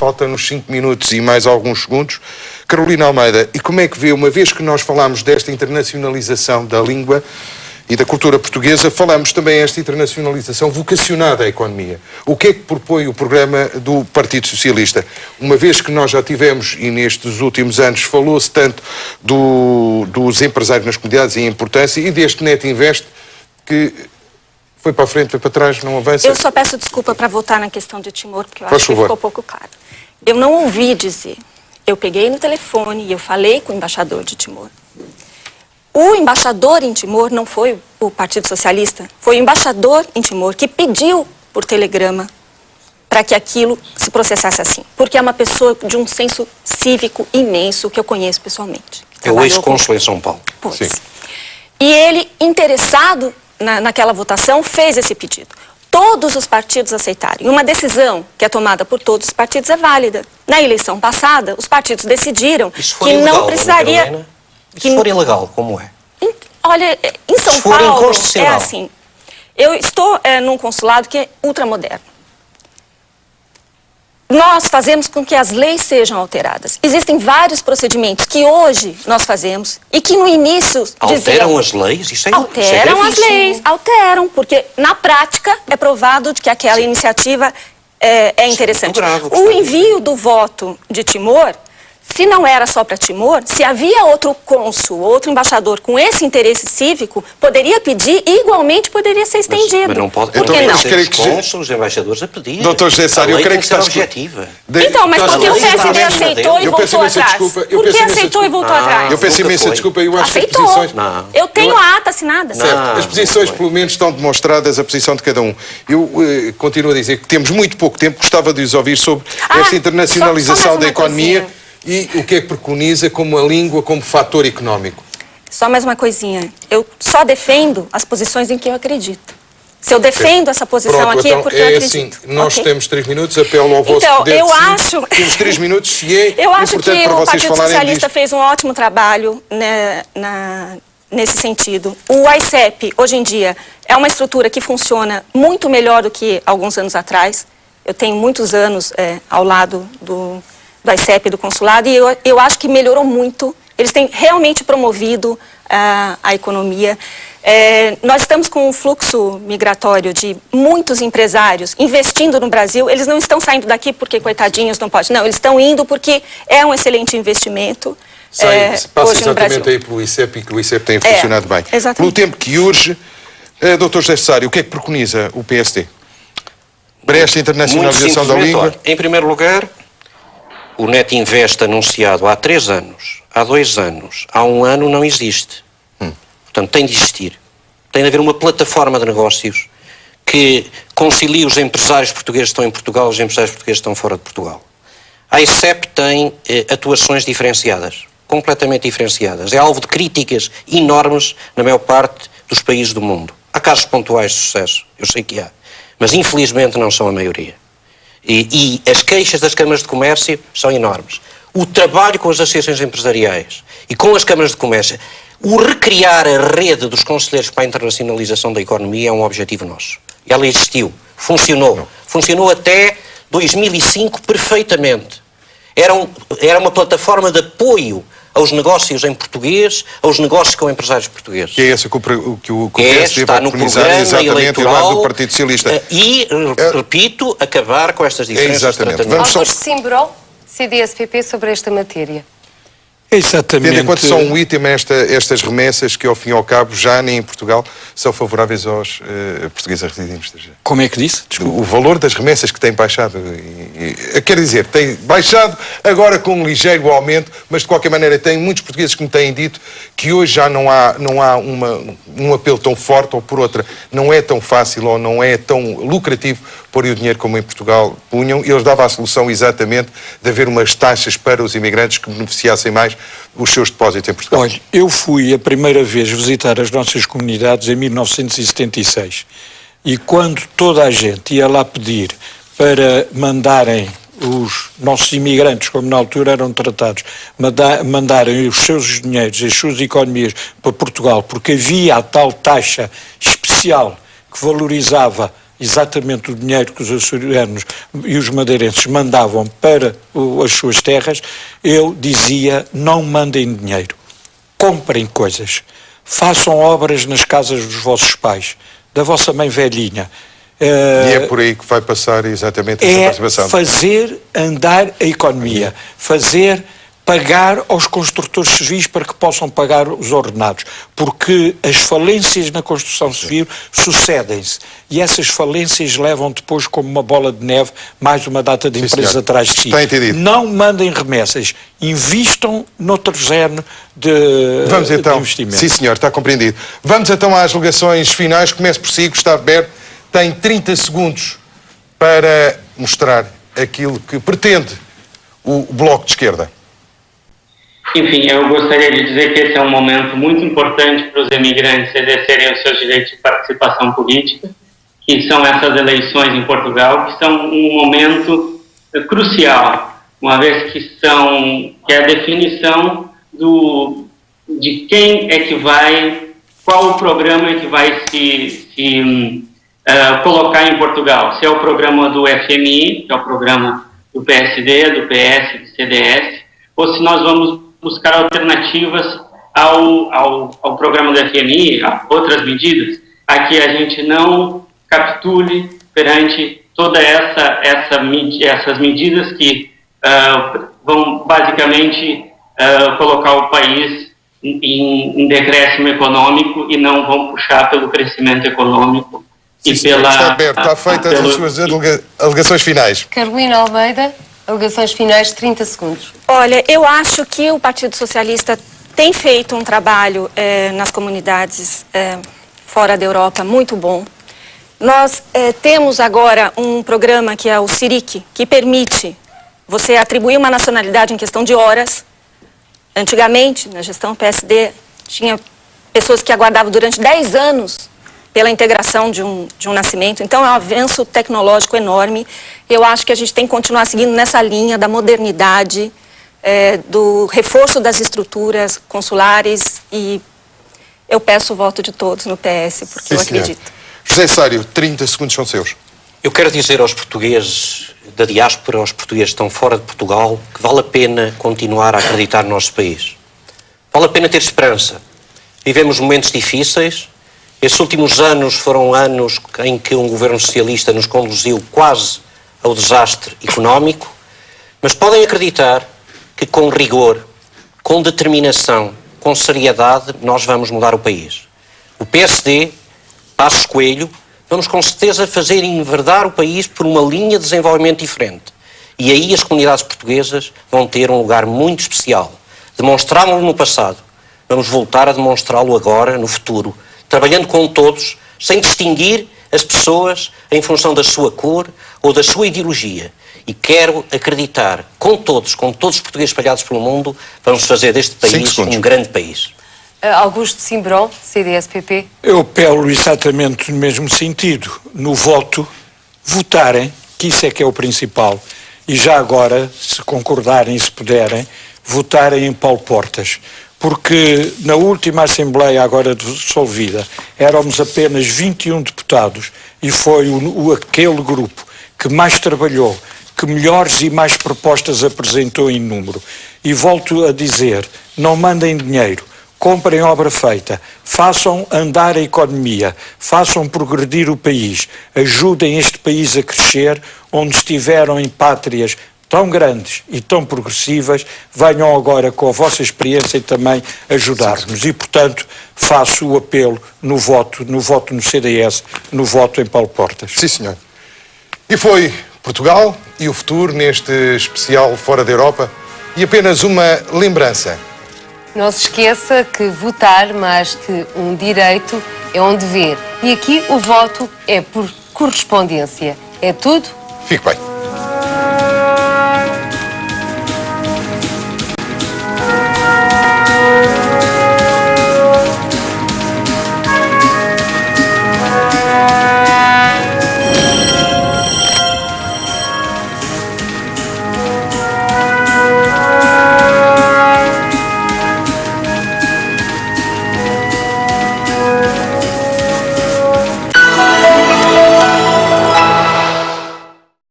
faltam-nos 5 minutos e mais alguns segundos. Carolina Almeida, e como é que vê, uma vez que nós falamos desta internacionalização da língua e da cultura portuguesa, falamos também esta internacionalização vocacionada à economia. O que é que propõe o programa do Partido Socialista? Uma vez que nós já tivemos, e nestes últimos anos falou-se tanto dos empresários nas comunidades e a importância, e deste Net Invest, que foi para a frente, foi para trás, não avança. Eu só peço desculpa para voltar na questão de Timor, porque eu acho que ficou pouco claro. Eu não ouvi dizer. Eu peguei no telefone e eu falei com o embaixador de Timor. O embaixador em Timor não foi o Partido Socialista, foi o embaixador em Timor que pediu por telegrama para que aquilo se processasse assim. Porque é uma pessoa de um senso cívico imenso que eu conheço pessoalmente. É o ex-cônsul em São Paulo. Pois. Sim. E ele, interessado naquela votação, fez esse pedido. Todos os partidos aceitaram. E uma decisão que é tomada por todos os partidos é válida. Na eleição passada, os partidos decidiram que ilegal, não precisaria... Se for ilegal, como é? Olha, em São Paulo é assim. Eu estou num consulado que é ultramoderno. Nós fazemos com que as leis sejam alteradas. Existem vários procedimentos que hoje nós fazemos e que no início... Alteram as leis? Isso é alteram as leis, alteram, porque na prática é provado de que aquela iniciativa é interessante. O envio do voto de Timor, se não era só para Timor, se havia outro cônsul, outro embaixador com esse interesse cívico, poderia pedir e igualmente poderia ser estendido. Mas não pode... Por que não? Os cônsulos, os embaixadores a pedir. Doutor José Sário, eu creio que está objetiva. Então, mas porque o PSD aceitou e voltou atrás? Por que aceitou e voltou atrás? Eu peço imensa desculpa, eu acho que as posições... Eu tenho a ata assinada. Certo, as posições pelo menos estão demonstradas, a posição de cada um. Eu continuo a dizer que temos muito pouco tempo, gostava de os ouvir sobre esta internacionalização da economia. E o que é que preconiza como a língua, como fator económico? Só mais uma coisinha. Eu só defendo as posições em que eu acredito. Se eu defendo essa posição aqui é porque eu acredito. Assim, nós temos 3 minutos, apelo ao vosso poder. Eu acho... Temos 3 minutos e é eu acho importante que para o vocês Partido falarem Socialista disto. fez um ótimo trabalho nesse sentido. O AICEP, hoje em dia, é uma estrutura que funciona muito melhor do que alguns anos atrás. Eu tenho muitos anos ao lado do AICEP, do consulado, e eu acho que melhorou muito. Eles têm realmente promovido a economia. Nós estamos com um fluxo migratório de muitos empresários investindo no Brasil. Eles não estão saindo daqui porque, coitadinhos, não pode. Não, eles estão indo porque é um excelente investimento. Passa exatamente aí pelo ICEP e que o ICEP tem funcionado bem. Exatamente. Pelo tempo que urge, Dr. José Sário, o que é que preconiza o PSD? Para esta internacionalização da língua? Em primeiro lugar, o Net Invest anunciado há 3 anos, há 2 anos, há 1 ano não existe. Portanto, tem de existir. Tem de haver uma plataforma de negócios que concilie os empresários portugueses que estão em Portugal e os empresários portugueses que estão fora de Portugal. A ICEP tem atuações diferenciadas, completamente diferenciadas. É alvo de críticas enormes na maior parte dos países do mundo. Há casos pontuais de sucesso, eu sei que há, mas infelizmente não são a maioria. E as queixas das câmaras de comércio são enormes. O trabalho com as associações empresariais e com as câmaras de comércio, o recriar a rede dos conselheiros para a internacionalização da economia é um objetivo nosso. Ela existiu, funcionou. Funcionou até 2005 perfeitamente. Era uma plataforma de apoio aos negócios em português, aos negócios com empresários portugueses. Que é essa que o PSD vai preconizar exatamente ao lado do Partido Socialista. E, repito, acabar com estas diferenças de tratamento. Augusto Simbrol, CDS-PP, sobre esta matéria. Exatamente. Tendo em conta só um item, estas remessas que, ao fim e ao cabo, já nem em Portugal, são favoráveis aos portugueses a residir no estrangeiro. Como é que disse? Desculpa. O valor das remessas que tem baixado. Quer dizer, tem baixado agora com um ligeiro aumento, mas de qualquer maneira tem muitos portugueses que me têm dito que hoje já não há um apelo tão forte, ou por outra, não é tão fácil ou não é tão lucrativo pôr o dinheiro como em Portugal punham. Eles davam a solução exatamente de haver umas taxas para os imigrantes que beneficiassem mais os seus depósitos em Portugal. Olha, eu fui a primeira vez visitar as nossas comunidades em 1976 e quando toda a gente ia lá pedir para mandarem os nossos imigrantes, como na altura eram tratados, mandarem os seus dinheiros, as suas economias para Portugal, porque havia a tal taxa especial que valorizava exatamente o dinheiro que os açorianos e os madeirenses mandavam para as suas terras, eu dizia: não mandem dinheiro, comprem coisas, façam obras nas casas dos vossos pais, da vossa mãe velhinha. E é por aí que vai passar exatamente essa participação. Fazer andar a economia, pagar aos construtores civis para que possam pagar os ordenados, porque as falências na construção civil sucedem-se e essas falências levam depois, como uma bola de neve, mais uma data de empresa atrás de si. Está entendido. Não mandem remessas, invistam noutro género de investimento. Sim, senhor, está compreendido. Vamos então às alegações finais. Começo por si, Gustavo Berto. Tem 30 segundos para mostrar aquilo que pretende o Bloco de Esquerda. Enfim, eu gostaria de dizer que esse é um momento muito importante para os emigrantes exercerem os seus direitos de participação política, que são essas eleições em Portugal, que são um momento crucial, uma vez que é a definição de quem é que vai, qual o programa é que vai se colocar em Portugal. Se é o programa do FMI, que é o programa do PSD, do PS, do CDS, ou se nós vamos buscar alternativas ao programa do FMI, a outras medidas, a que a gente não capitule perante toda essas medidas que vão basicamente colocar o país em decréscimo econômico e não vão puxar pelo crescimento econômico. Sim, está aberto, está feitas as suas alegações finais. Carolina Almeida, alegações finais, 30 segundos. Olha, eu acho que o Partido Socialista tem feito um trabalho nas comunidades fora da Europa muito bom. Nós temos agora um programa que é o SIRIC, que permite você atribuir uma nacionalidade em questão de horas. Antigamente, na gestão PSD, tinha pessoas que aguardavam durante 10 anos pela integração de um nascimento. Então, é um avanço tecnológico enorme. Eu acho que a gente tem que continuar seguindo nessa linha da modernidade, do reforço das estruturas consulares, e eu peço o voto de todos no PS, porque Sim, eu acredito. José Sário, 30 segundos são seus. Eu quero dizer aos portugueses da diáspora, aos portugueses que estão fora de Portugal, que vale a pena continuar a acreditar no nosso país. Vale a pena ter esperança. Vivemos momentos difíceis. Estes últimos anos foram anos em que um governo socialista nos conduziu quase ao desastre económico, mas podem acreditar que com rigor, com determinação, com seriedade, nós vamos mudar o país. O PSD, Passos Coelho, vamos com certeza fazer enverdar o país por uma linha de desenvolvimento diferente. E aí as comunidades portuguesas vão ter um lugar muito especial. Demonstrámos-lo no passado, vamos voltar a demonstrá-lo agora, no futuro, trabalhando com todos, sem distinguir as pessoas em função da sua cor ou da sua ideologia. E quero acreditar, com todos os portugueses espalhados pelo mundo, vamos fazer deste país um grande país. Augusto Simbrão, CDS-PP. Eu apelo exatamente no mesmo sentido. No voto, votarem, que isso é que é o principal. E já agora, se concordarem e se puderem, votarem em Paulo Portas. Porque na última Assembleia agora dissolvida éramos apenas 21 deputados e foi aquele grupo que mais trabalhou, que melhores e mais propostas apresentou em número. E volto a dizer, não mandem dinheiro, comprem obra feita, façam andar a economia, façam progredir o país, ajudem este país a crescer, onde estiveram em pátrias tão grandes e tão progressivas, venham agora com a vossa experiência e também ajudar-nos. E, portanto, faço o apelo no voto no CDS, no voto em Paulo Portas. Sim, senhor. E foi Portugal e o futuro neste especial Fora da Europa. E apenas uma lembrança. Não se esqueça que votar, mais que um direito, é um dever. E aqui o voto é por correspondência. É tudo? Fique bem.